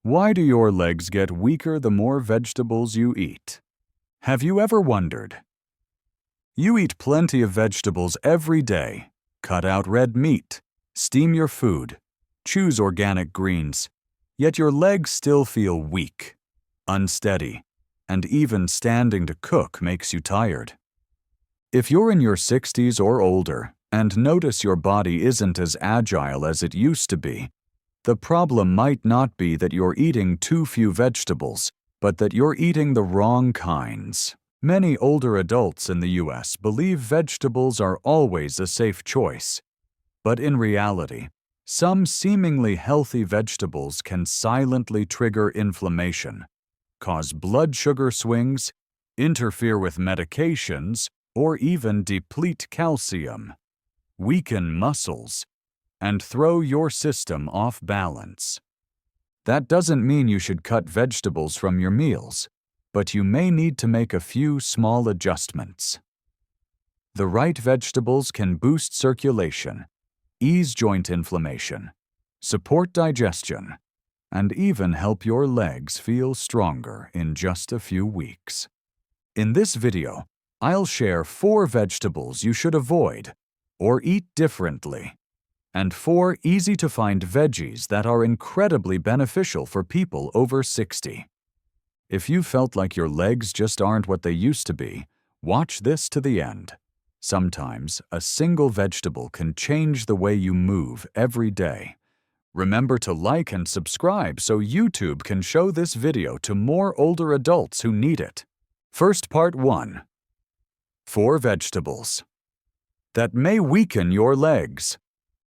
Why do your legs get weaker the more vegetables you eat? Have you ever wondered? You eat plenty of vegetables every day. Cut out red meat. Steam your food. Choose organic greens. Yet your legs still feel weak, unsteady, and even standing to cook makes you tired. If you're in your 60s or older and notice your body isn't as agile as it used to be, the problem might not be that you're eating too few vegetables, but that you're eating the wrong kinds. Many older adults in the US believe vegetables are always a safe choice. But in reality, some seemingly healthy vegetables can silently trigger inflammation, cause blood sugar swings, interfere with medications, or even deplete calcium, weaken muscles, and throw your system off balance. That doesn't mean you should cut vegetables from your meals, but you may need to make a few small adjustments. The right vegetables can boost circulation, ease joint inflammation, support digestion, and even help your legs feel stronger in just a few weeks. In this video, I'll share 4 vegetables you should avoid or eat differently, and 4 easy-to-find veggies that are incredibly beneficial for people over 60. If you felt like your legs just aren't what they used to be, watch this to the end. Sometimes, a single vegetable can change the way you move every day. Remember to like and subscribe so YouTube can show this video to more older adults who need it. First, Part 1. 4 vegetables that may weaken your legs.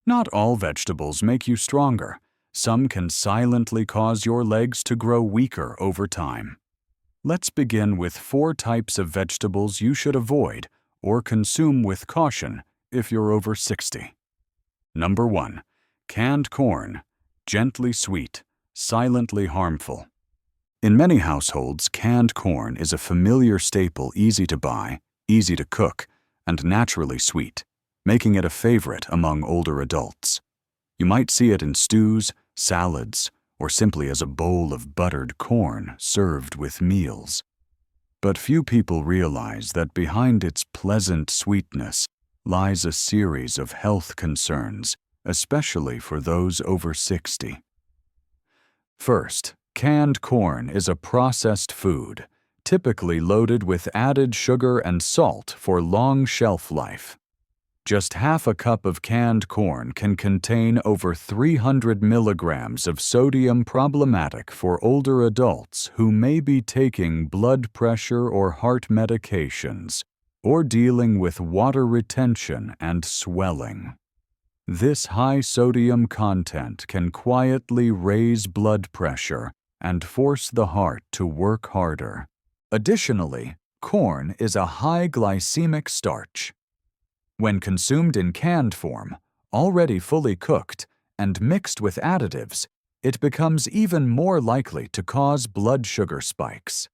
Not all vegetables make you stronger. Some can silently cause your legs to grow weaker over time. Let's begin with 4 types of vegetables you should avoid or consume with caution if you're over 60. Number 1. Canned corn. Gently sweet, silently harmful. In many households, canned corn is a familiar staple, easy to buy, easy to cook, and naturally sweet, making it a favorite among older adults. You might see it in stews, salads, or simply as a bowl of buttered corn served with meals. But few people realize that behind its pleasant sweetness lies a series of health concerns, especially for those over 60. First, canned corn is a processed food, typically loaded with added sugar and salt for long shelf life. Just half a cup of canned corn can contain over 300 milligrams of sodium, problematic for older adults who may be taking blood pressure or heart medications or dealing with water retention and swelling. This high sodium content can quietly raise blood pressure and force the heart to work harder. Additionally, corn is a high glycemic starch. When consumed in canned form, already fully cooked, and mixed with additives, it becomes even more likely to cause blood sugar spikes.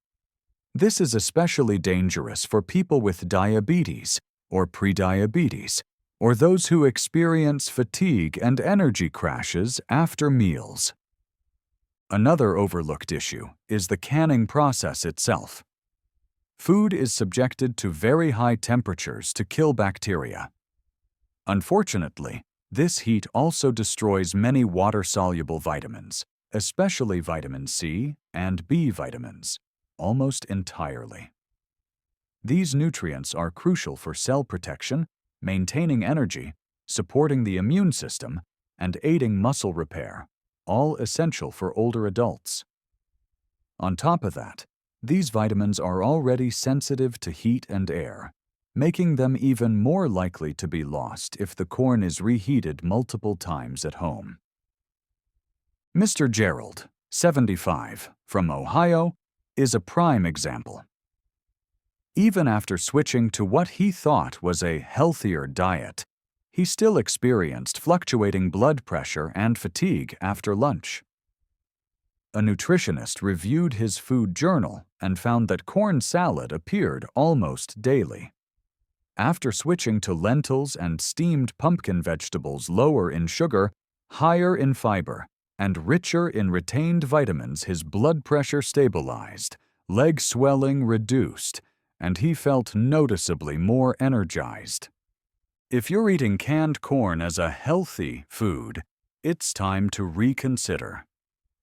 This is especially dangerous for people with diabetes or prediabetes, or those who experience fatigue and energy crashes after meals. Another overlooked issue is the canning process itself. Food is subjected to very high temperatures to kill bacteria. Unfortunately, this heat also destroys many water-soluble vitamins, especially vitamin C and B vitamins, almost entirely. These nutrients are crucial for cell protection, maintaining energy, supporting the immune system, and aiding muscle repair, all essential for older adults. On top of that, these vitamins are already sensitive to heat and air, making them even more likely to be lost if the corn is reheated multiple times at home. Mr. Gerald, 75, from Ohio, is a prime example. Even after switching to what he thought was a healthier diet, he still experienced fluctuating blood pressure and fatigue after lunch. A nutritionist reviewed his food journal and found that corn salad appeared almost daily. After switching to lentils and steamed pumpkin vegetables lower in sugar, higher in fiber, and richer in retained vitamins, his blood pressure stabilized, leg swelling reduced, and he felt noticeably more energized. If you're eating canned corn as a healthy food, it's time to reconsider.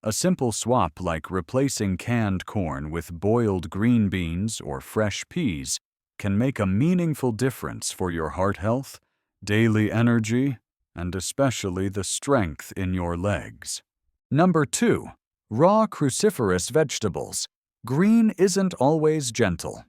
A simple swap like replacing canned corn with boiled green beans or fresh peas can make a meaningful difference for your heart health, daily energy, and especially the strength in your legs. Number 2. Raw cruciferous vegetables. Green isn't always gentle.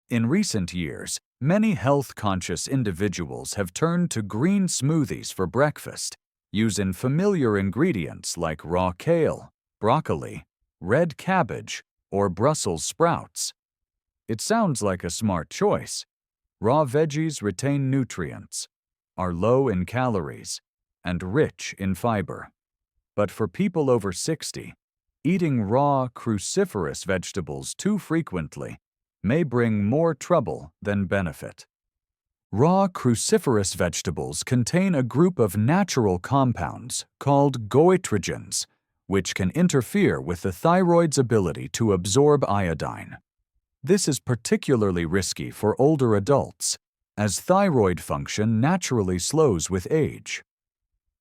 In recent years, many health-conscious individuals have turned to green smoothies for breakfast, using familiar ingredients like raw kale, broccoli, red cabbage, or Brussels sprouts. It sounds like a smart choice. Raw veggies retain nutrients, are low in calories, and rich in fiber. But for people over 60, eating raw cruciferous vegetables too frequently may bring more trouble than benefit. Raw cruciferous vegetables contain a group of natural compounds called goitrogens, which can interfere with the thyroid's ability to absorb iodine. This is particularly risky for older adults, as thyroid function naturally slows with age.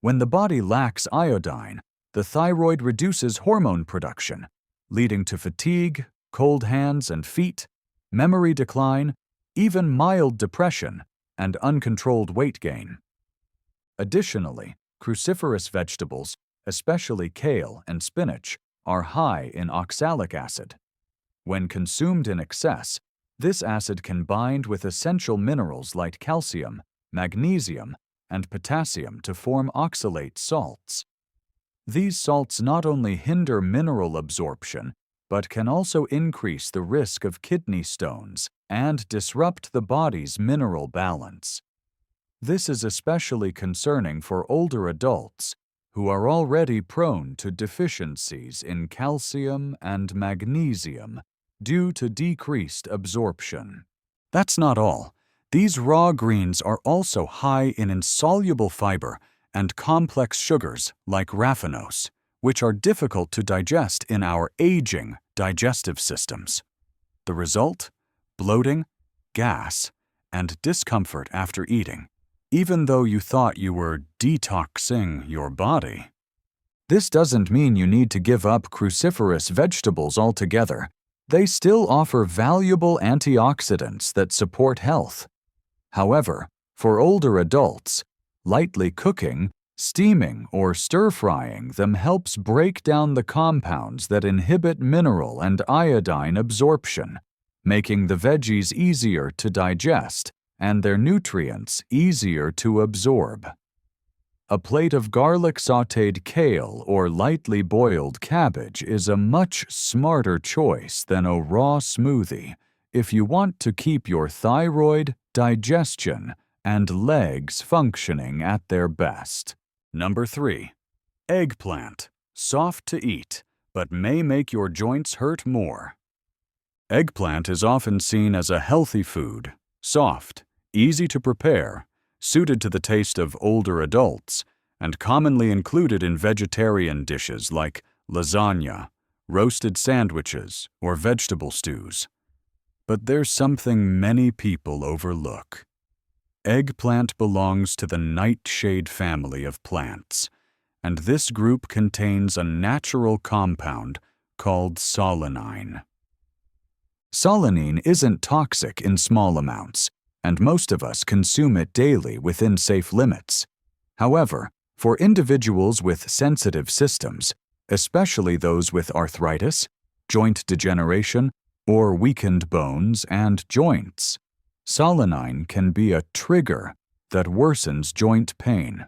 When the body lacks iodine, the thyroid reduces hormone production, leading to fatigue, cold hands and feet, memory decline, even mild depression, and uncontrolled weight gain. Additionally, cruciferous vegetables, especially kale and spinach, are high in oxalic acid. When consumed in excess, this acid can bind with essential minerals like calcium, magnesium, and potassium to form oxalate salts. These salts not only hinder mineral absorption, but can also increase the risk of kidney stones and disrupt the body's mineral balance. This is especially concerning for older adults who are already prone to deficiencies in calcium and magnesium due to decreased absorption. That's not all. These raw greens are also high in insoluble fiber and complex sugars like raffinose, which are difficult to digest in our aging digestive systems. The result? Bloating, gas, and discomfort after eating, even though you thought you were detoxing your body. This doesn't mean you need to give up cruciferous vegetables altogether. They still offer valuable antioxidants that support health. However, for older adults, lightly cooking, steaming, or stir-frying them helps break down the compounds that inhibit mineral and iodine absorption, making the veggies easier to digest and their nutrients easier to absorb. A plate of garlic sautéed kale or lightly boiled cabbage is a much smarter choice than a raw smoothie if you want to keep your thyroid, digestion, and legs functioning at their best. Number 3. Eggplant. Soft to eat, but may make your joints hurt more. Eggplant is often seen as a healthy food, soft, easy to prepare, suited to the taste of older adults, and commonly included in vegetarian dishes like lasagna, roasted sandwiches, or vegetable stews. But there's something many people overlook. Eggplant belongs to the nightshade family of plants, and this group contains a natural compound called solanine. Solanine isn't toxic in small amounts, and most of us consume it daily within safe limits. However, for individuals with sensitive systems, especially those with arthritis, joint degeneration, or weakened bones and joints, solanine can be a trigger that worsens joint pain.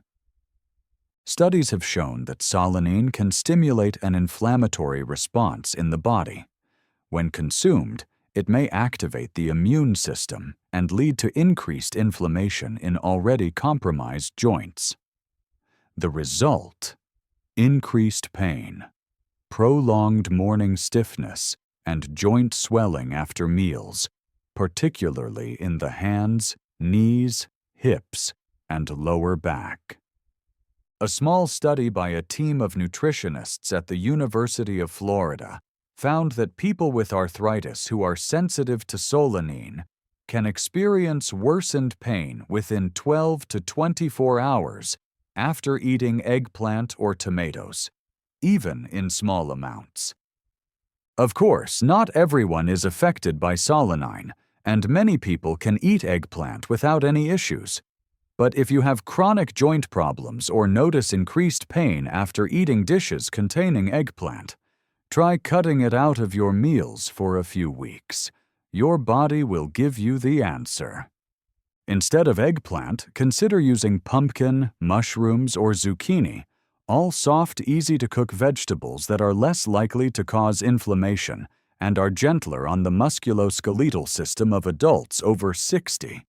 Studies have shown that solanine can stimulate an inflammatory response in the body. When consumed, it may activate the immune system and lead to increased inflammation in already compromised joints. The result? Increased pain, prolonged morning stiffness, and joint swelling after meals, particularly in the hands, knees, hips, and lower back. A small study by a team of nutritionists at the University of Florida found that people with arthritis who are sensitive to solanine can experience worsened pain within 12 to 24 hours after eating eggplant or tomatoes, even in small amounts. Of course, not everyone is affected by solanine, and many people can eat eggplant without any issues. But if you have chronic joint problems or notice increased pain after eating dishes containing eggplant, try cutting it out of your meals for a few weeks. Your body will give you the answer. Instead of eggplant, consider using pumpkin, mushrooms, or zucchini, all soft, easy-to-cook vegetables that are less likely to cause inflammation and are gentler on the musculoskeletal system of adults over 60.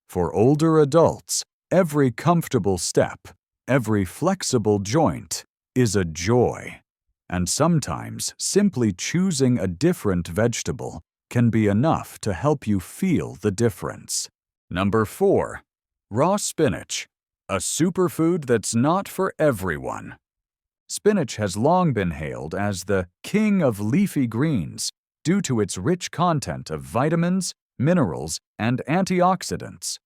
For older adults, every comfortable step, every flexible joint is a joy. And sometimes simply choosing a different vegetable can be enough to help you feel the difference. Number 4. Raw spinach, a superfood that's not for everyone. Spinach has long been hailed as the king of leafy greens due to its rich content of vitamins, minerals, and antioxidants.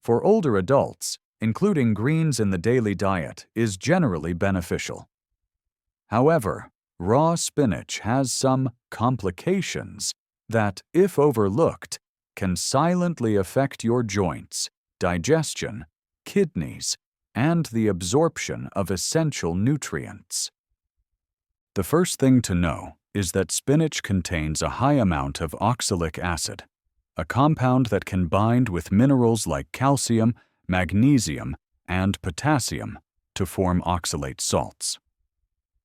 For older adults, including greens in the daily diet is generally beneficial. However, raw spinach has some complications that, if overlooked, can silently affect your joints, digestion, kidneys, and the absorption of essential nutrients. The first thing to know is that spinach contains a high amount of oxalic acid, a compound that can bind with minerals like calcium, magnesium, and potassium to form oxalate salts.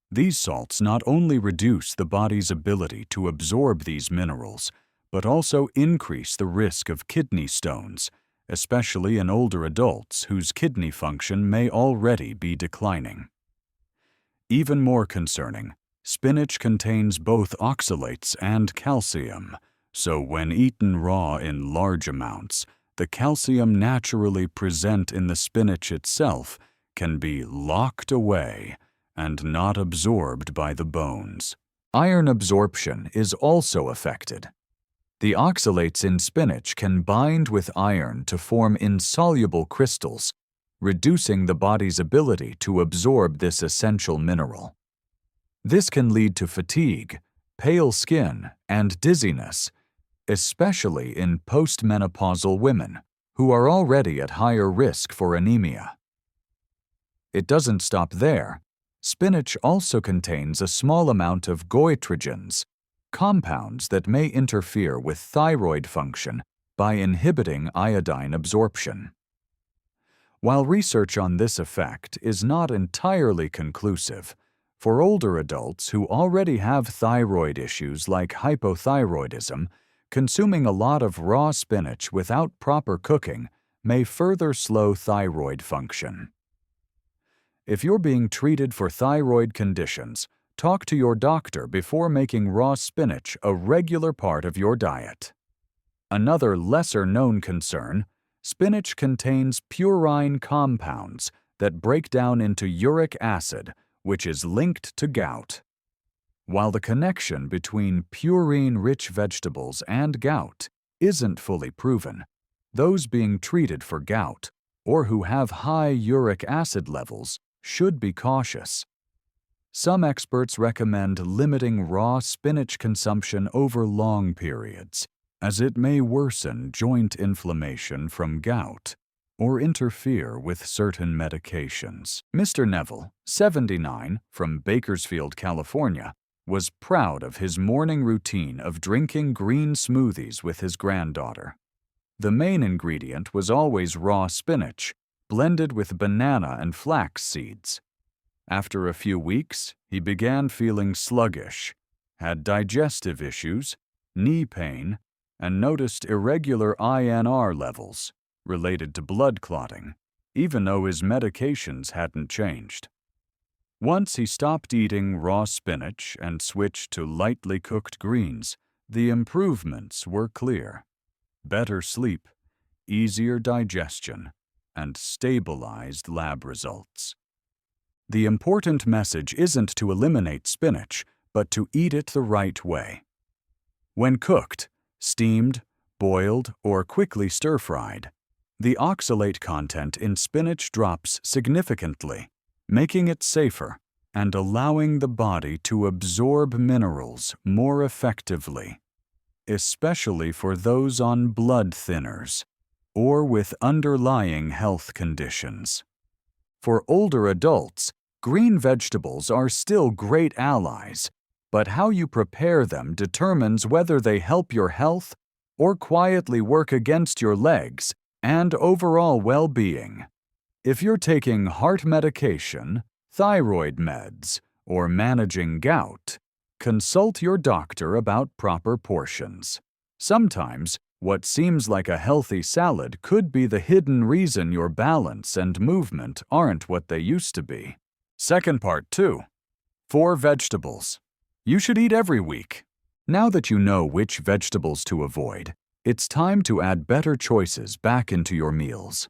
These salts not only reduce the body's ability to absorb these minerals, but also increase the risk of kidney stones, especially in older adults whose kidney function may already be declining. Even more concerning, spinach contains both oxalates and calcium, so when eaten raw in large amounts, the calcium naturally present in the spinach itself can be locked away and not absorbed by the bones. Iron absorption is also affected. The oxalates in spinach can bind with iron to form insoluble crystals, reducing the body's ability to absorb this essential mineral. This can lead to fatigue, pale skin, and dizziness, especially in postmenopausal women who are already at higher risk for anemia. It doesn't stop there. Spinach also contains a small amount of goitrogens, compounds that may interfere with thyroid function by inhibiting iodine absorption. While research on this effect is not entirely conclusive, for older adults who already have thyroid issues like hypothyroidism, consuming a lot of raw spinach without proper cooking may further slow thyroid function. If you're being treated for thyroid conditions, talk to your doctor before making raw spinach a regular part of your diet. Another lesser-known concern, spinach contains purine compounds that break down into uric acid, which is linked to gout. While the connection between purine-rich vegetables and gout isn't fully proven, those being treated for gout or who have high uric acid levels should be cautious. Some experts recommend limiting raw spinach consumption over long periods, as it may worsen joint inflammation from gout or interfere with certain medications. Mr. Neville, 79, from Bakersfield, California, was proud of his morning routine of drinking green smoothies with his granddaughter. The main ingredient was always raw spinach, blended with banana and flax seeds. After a few weeks, he began feeling sluggish, had digestive issues, knee pain, and noticed irregular INR levels related to blood clotting, even though his medications hadn't changed. Once he stopped eating raw spinach and switched to lightly cooked greens, the improvements were clear. Better sleep, easier digestion, and stabilized lab results. The important message isn't to eliminate spinach, but to eat it the right way. When cooked, steamed, boiled, or quickly stir-fried, the oxalate content in spinach drops significantly, making it safer and allowing the body to absorb minerals more effectively, especially for those on blood thinners or with underlying health conditions. For older adults, green vegetables are still great allies, but how you prepare them determines whether they help your health or quietly work against your legs and overall well-being. If you're taking heart medication, thyroid meds, or managing gout, consult your doctor about proper portions. Sometimes, what seems like a healthy salad could be the hidden reason your balance and movement aren't what they used to be. Second part 2. 4 vegetables you should eat every week. Now that you know which vegetables to avoid, it's time to add better choices back into your meals.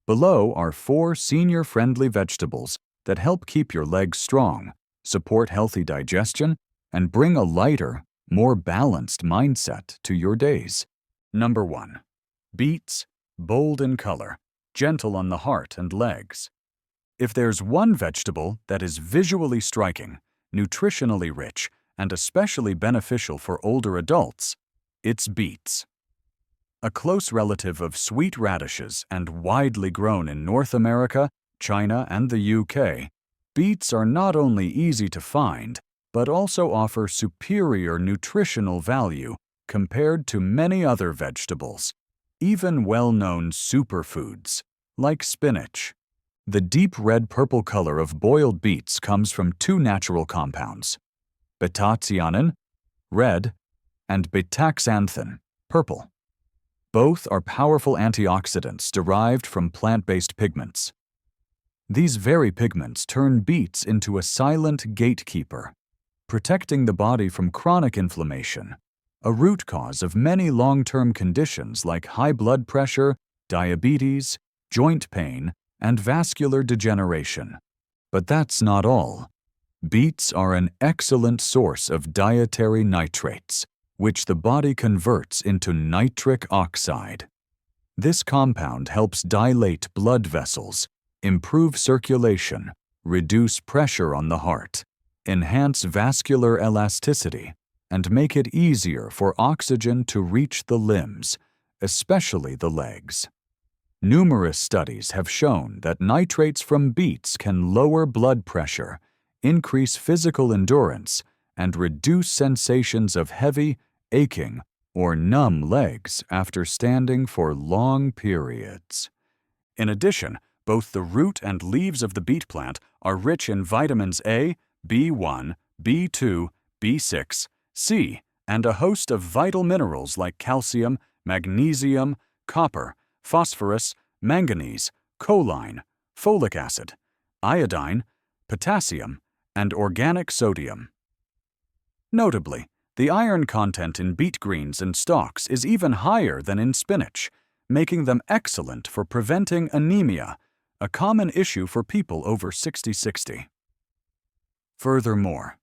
Below are 4 senior-friendly vegetables that help keep your legs strong, support healthy digestion, and bring a lighter, more balanced mindset to your days. Number 1. Beets, bold in color, gentle on the heart and legs. If there's one vegetable that is visually striking, nutritionally rich, and especially beneficial for older adults, it's beets. A close relative of sweet radishes and widely grown in North America, China, and the UK, beets are not only easy to find, but also offer superior nutritional value compared to many other vegetables, even well-known superfoods, like spinach. The deep red-purple color of boiled beets comes from 2 natural compounds, beta-cyanin, red, and beta-xanthan, purple. Both are powerful antioxidants derived from plant-based pigments. These very pigments turn beets into a silent gatekeeper, protecting the body from chronic inflammation, a root cause of many long-term conditions like high blood pressure, diabetes, joint pain, and vascular degeneration. But that's not all. Beets are an excellent source of dietary nitrates, which the body converts into nitric oxide. This compound helps dilate blood vessels, improve circulation, reduce pressure on the heart, enhance vascular elasticity, and make it easier for oxygen to reach the limbs, especially the legs. Numerous studies have shown that nitrates from beets can lower blood pressure, increase physical endurance, and reduce sensations of heavy, aching, or numb legs after standing for long periods. In addition, both the root and leaves of the beet plant are rich in vitamins A, B1, B2, B6, C, and a host of vital minerals like calcium, magnesium, copper, phosphorus, manganese, choline, folic acid, iodine, potassium, and organic sodium. Notably, the iron content in beet greens and stalks is even higher than in spinach, making them excellent for preventing anemia, a common issue for people over 60. Furthermore,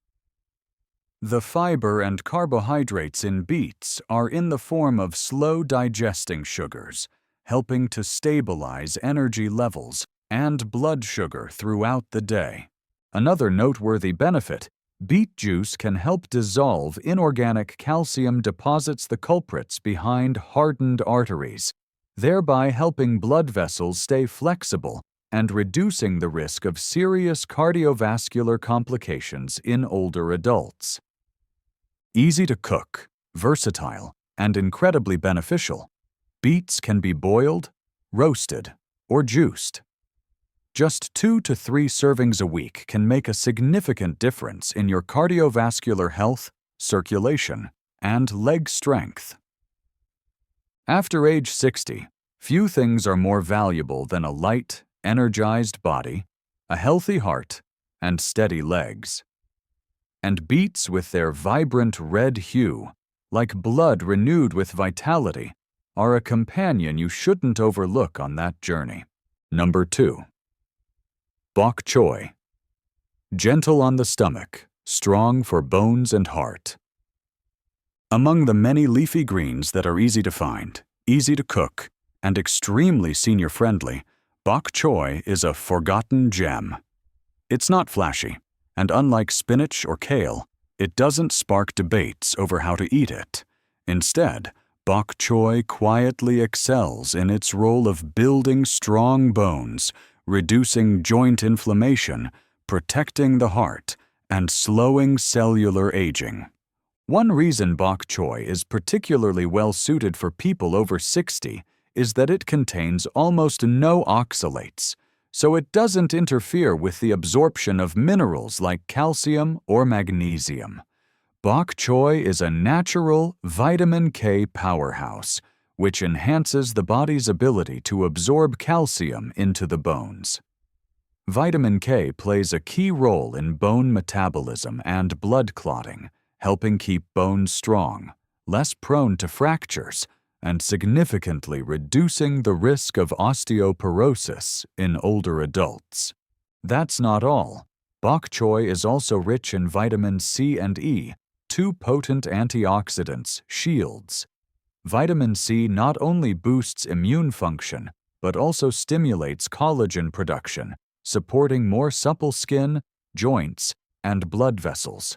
the fiber and carbohydrates in beets are in the form of slow-digesting sugars, helping to stabilize energy levels and blood sugar throughout the day. Another noteworthy benefit: beet juice can help dissolve inorganic calcium deposits, the culprits behind hardened arteries, thereby helping blood vessels stay flexible and reducing the risk of serious cardiovascular complications in older adults. Easy to cook, versatile, and incredibly beneficial, beets can be boiled, roasted, or juiced. Just 2 to 3 servings a week can make a significant difference in your cardiovascular health, circulation, and leg strength. After age 60, few things are more valuable than a light, energized body, a healthy heart, and steady legs. And beets, with their vibrant red hue, like blood renewed with vitality, are a companion you shouldn't overlook on that journey. Number 2. Bok choy, gentle on the stomach, strong for bones and heart. Among the many leafy greens that are easy to find, easy to cook, and extremely senior-friendly, bok choy is a forgotten gem. It's not flashy, and unlike spinach or kale, it doesn't spark debates over how to eat it. Instead, bok choy quietly excels in its role of building strong bones, reducing joint inflammation, protecting the heart, and slowing cellular aging. One reason bok choy is particularly well suited for people over 60 is that it contains almost no oxalates, so it doesn't interfere with the absorption of minerals like calcium or magnesium. Bok choy is a natural vitamin K powerhouse, which enhances the body's ability to absorb calcium into the bones. Vitamin K plays a key role in bone metabolism and blood clotting, helping keep bones strong, less prone to fractures, and significantly reducing the risk of osteoporosis in older adults. That's not all. Bok choy is also rich in vitamins C and E, two potent antioxidants, shields. Vitamin C not only boosts immune function, but also stimulates collagen production, supporting more supple skin, joints, and blood vessels.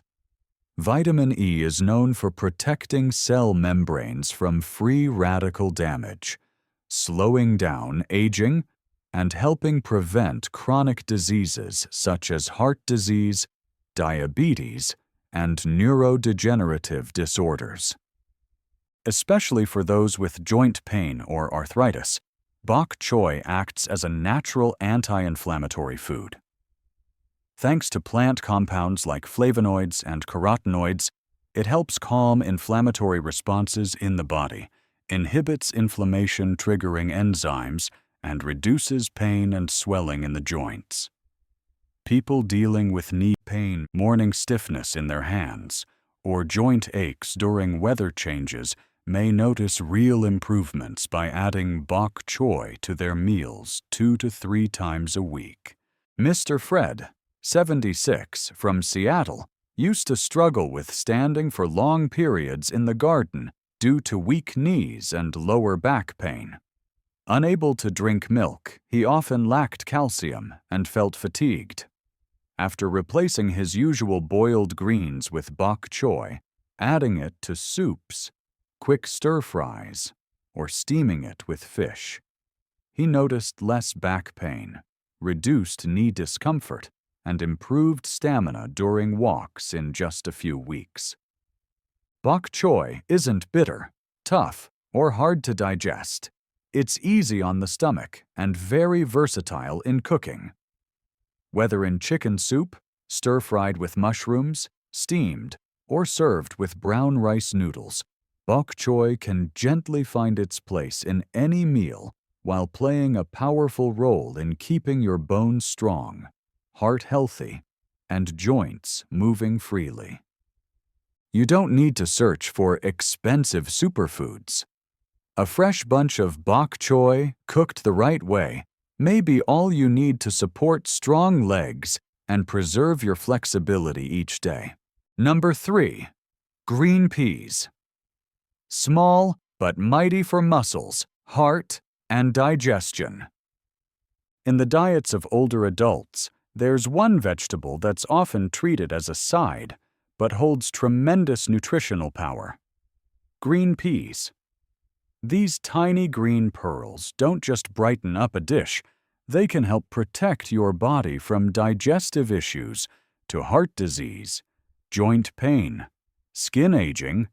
Vitamin E is known for protecting cell membranes from free radical damage, slowing down aging, and helping prevent chronic diseases such as heart disease, diabetes, and neurodegenerative disorders. Especially for those with joint pain or arthritis, bok choy acts as a natural anti-inflammatory food. Thanks to plant compounds like flavonoids and carotenoids, it helps calm inflammatory responses in the body, inhibits inflammation-triggering enzymes, and reduces pain and swelling in the joints. People dealing with knee pain, morning stiffness in their hands, or joint aches during weather changes may notice real improvements by adding bok choy to their meals 2 to 3 times a week. Mr. Fred, 76, from Seattle, used to struggle with standing for long periods in the garden due to weak knees and lower back pain. Unable to drink milk, he often lacked calcium and felt fatigued. After replacing his usual boiled greens with bok choy, adding it to soups, quick stir-fries, or steaming it with fish, he noticed less back pain, reduced knee discomfort, and improved stamina during walks in just a few weeks. Bok choy isn't bitter, tough, or hard to digest. It's easy on the stomach and very versatile in cooking. Whether in chicken soup, stir-fried with mushrooms, steamed, or served with brown rice noodles, bok choy can gently find its place in any meal while playing a powerful role in keeping your bones strong, heart healthy, and joints moving freely. You don't need to search for expensive superfoods. A fresh bunch of bok choy, cooked the right way, may be all you need to support strong legs and preserve your flexibility each day. Number 3. Green peas. Small but mighty for muscles, heart, and digestion. In the diets of older adults, there's one vegetable that's often treated as a side, but holds tremendous nutritional power: green peas. These tiny green pearls don't just brighten up a dish, they can help protect your body from digestive issues to heart disease, joint pain, skin aging,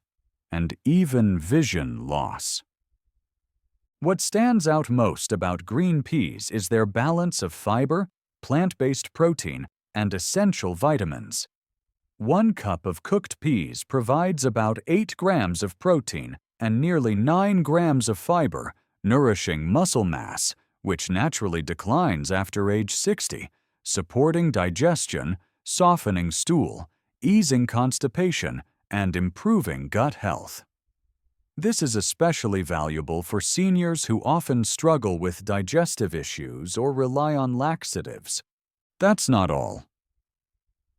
and even vision loss. What stands out most about green peas is their balance of fiber, plant-based protein, and essential vitamins. 1 cup of cooked peas provides about 8 grams of protein and nearly 9 grams of fiber, nourishing muscle mass, which naturally declines after age 60, supporting digestion, softening stool, easing constipation, and improving gut health. This is especially valuable for seniors who often struggle with digestive issues or rely on laxatives. That's not all.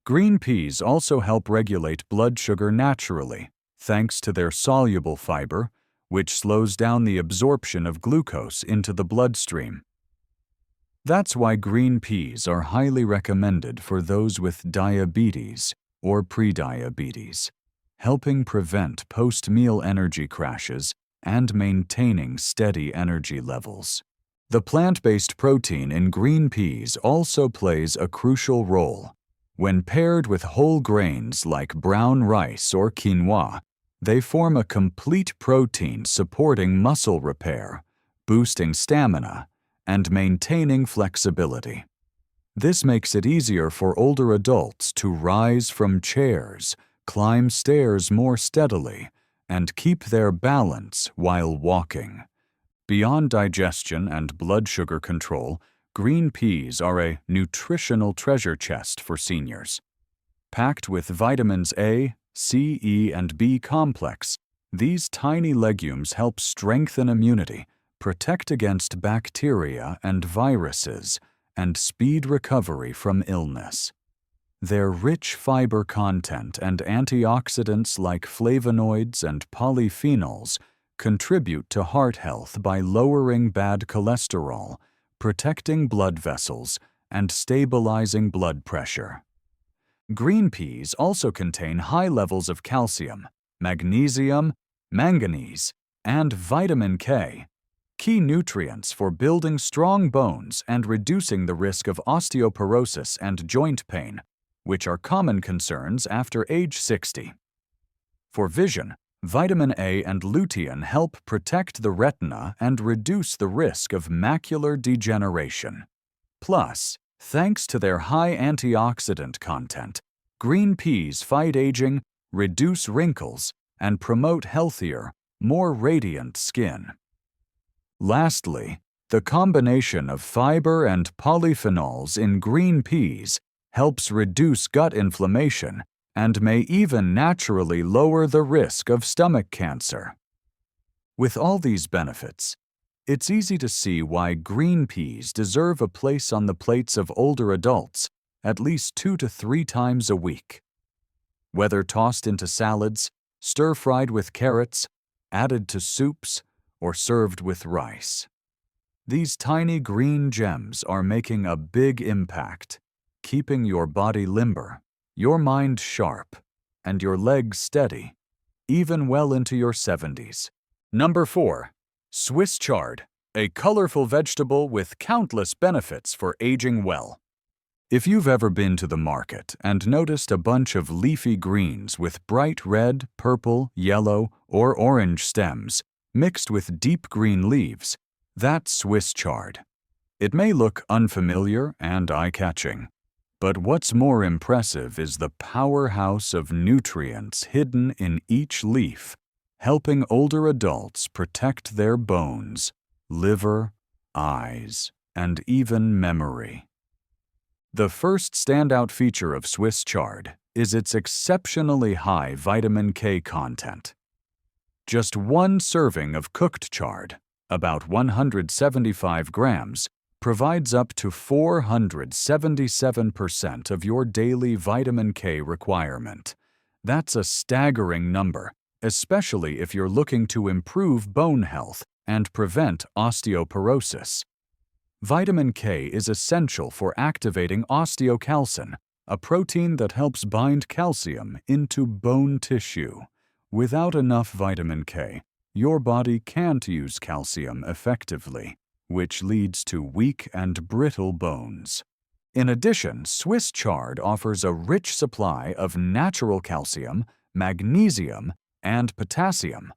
Green peas also help regulate blood sugar naturally, thanks to their soluble fiber, which slows down the absorption of glucose into the bloodstream. That's why green peas are highly recommended for those with diabetes or prediabetes, helping prevent post-meal energy crashes and maintaining steady energy levels. The plant-based protein in green peas also plays a crucial role. When paired with whole grains like brown rice or quinoa, they form a complete protein supporting muscle repair, boosting stamina, and maintaining flexibility. This makes it easier for older adults to rise from chairs, climb stairs more steadily, and keep their balance while walking. Beyond digestion and blood sugar control, green peas are a nutritional treasure chest for seniors. Packed with vitamins A, C, E, and B complex, these tiny legumes help strengthen immunity, protect against bacteria and viruses, and speed recovery from illness. Their rich fiber content and antioxidants like flavonoids and polyphenols contribute to heart health by lowering bad cholesterol, protecting blood vessels, and stabilizing blood pressure. Green peas also contain high levels of calcium, magnesium, manganese, and vitamin K, key nutrients for building strong bones and reducing the risk of osteoporosis and joint pain, which are common concerns after age 60. For vision, vitamin A and lutein help protect the retina and reduce the risk of macular degeneration. Plus, thanks to their high antioxidant content, green peas fight aging, reduce wrinkles, and promote healthier, more radiant skin. Lastly, the combination of fiber and polyphenols in green peas helps reduce gut inflammation and may even naturally lower the risk of stomach cancer. With all these benefits, it's easy to see why green peas deserve a place on the plates of older adults at least 2 to 3 times a week. Whether tossed into salads, stir-fried with carrots, added to soups, or served with rice. These tiny green gems are making a big impact, keeping your body limber, your mind sharp, and your legs steady, even well into your 70s. Number 4. Swiss chard, a colorful vegetable with countless benefits for aging well. If you've ever been to the market and noticed a bunch of leafy greens with bright red, purple, yellow, or orange stems mixed with deep green leaves, that's Swiss chard. It may look unfamiliar and eye-catching, but what's more impressive is the powerhouse of nutrients hidden in each leaf, helping older adults protect their bones, liver, eyes, and even memory. The first standout feature of Swiss chard is its exceptionally high vitamin K content. Just one serving of cooked chard, about 175 grams, provides up to 477% of your daily vitamin K requirement. That's a staggering number, especially if you're looking to improve bone health and prevent osteoporosis. Vitamin K is essential for activating osteocalcin, a protein that helps bind calcium into bone tissue. Without enough vitamin K, your body can't use calcium effectively, which leads to weak and brittle bones. In addition, Swiss chard offers a rich supply of natural calcium, magnesium, and potassium,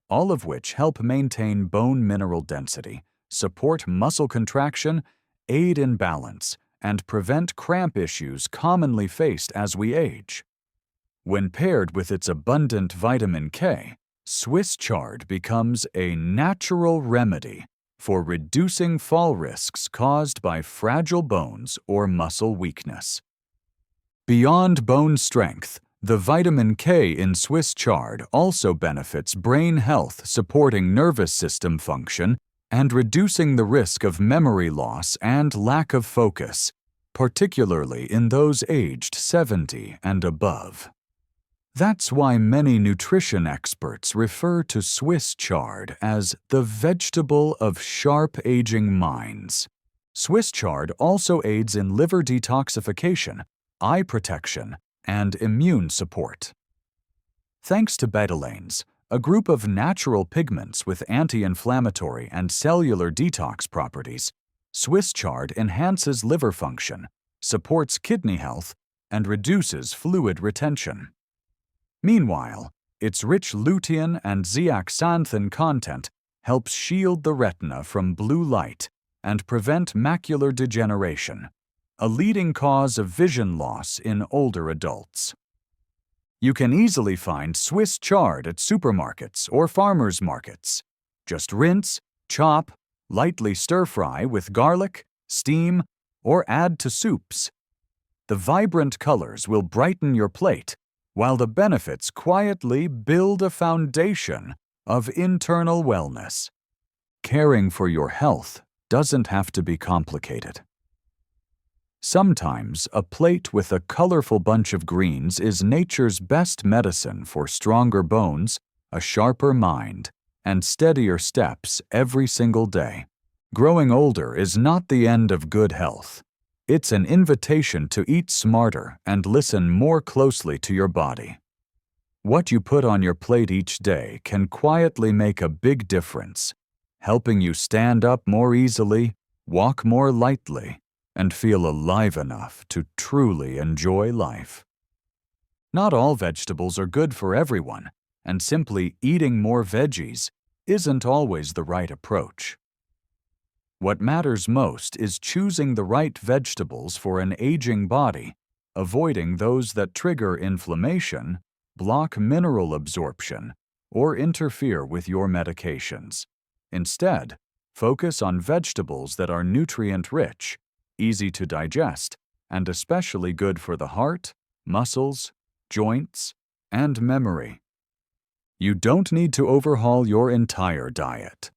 all of which help maintain bone mineral density, support muscle contraction, aid in balance, and prevent cramp issues commonly faced as we age. When paired with its abundant vitamin K, Swiss chard becomes a natural remedy for reducing fall risks caused by fragile bones or muscle weakness. Beyond bone strength, the vitamin K in Swiss chard also benefits brain health, supporting nervous system function and reducing the risk of memory loss and lack of focus. particularly in those aged 70 and above. That's why many nutrition experts refer to Swiss chard as the vegetable of sharp aging minds. Swiss chard also aids in liver detoxification, eye protection, and immune support. Thanks to betalains, a group of natural pigments with anti-inflammatory and cellular detox properties, Swiss chard enhances liver function, supports kidney health, and reduces fluid retention. Meanwhile, its rich lutein and zeaxanthin content helps shield the retina from blue light and prevent macular degeneration, a leading cause of vision loss in older adults. You can easily find Swiss chard at supermarkets or farmers markets. Just rinse, chop, lightly stir-fry with garlic, steam, or add to soups. The vibrant colors will brighten your plate, while the benefits quietly build a foundation of internal wellness. Caring for your health doesn't have to be complicated. Sometimes a plate with a colorful bunch of greens is nature's best medicine for stronger bones, a sharper mind, and steadier steps every single day. Growing older is not the end of good health. It's an invitation to eat smarter and listen more closely to your body. What you put on your plate each day can quietly make a big difference, helping you stand up more easily, walk more lightly, and feel alive enough to truly enjoy life. Not all vegetables are good for everyone, and simply eating more veggies isn't always the right approach. What matters most is choosing the right vegetables for an aging body, avoiding those that trigger inflammation, block mineral absorption, or interfere with your medications. Instead, focus on vegetables that are nutrient-rich, easy to digest, and especially good for the heart, muscles, joints, and memory. You don't need to overhaul your entire diet.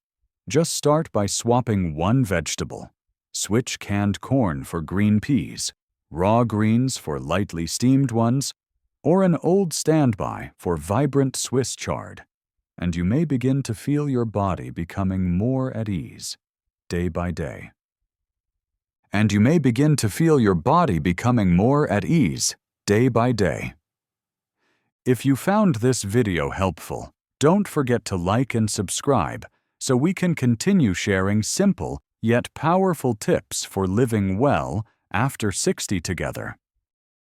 Just start by swapping one vegetable. Switch canned corn for green peas, raw greens for lightly steamed ones, or an old standby for vibrant Swiss chard, and you may begin to feel your body becoming more at ease, day by day. And you may begin to feel your body becoming more at ease, day by day. If you found this video helpful, don't forget to like and subscribe so we can continue sharing simple yet powerful tips for living well after 60 together.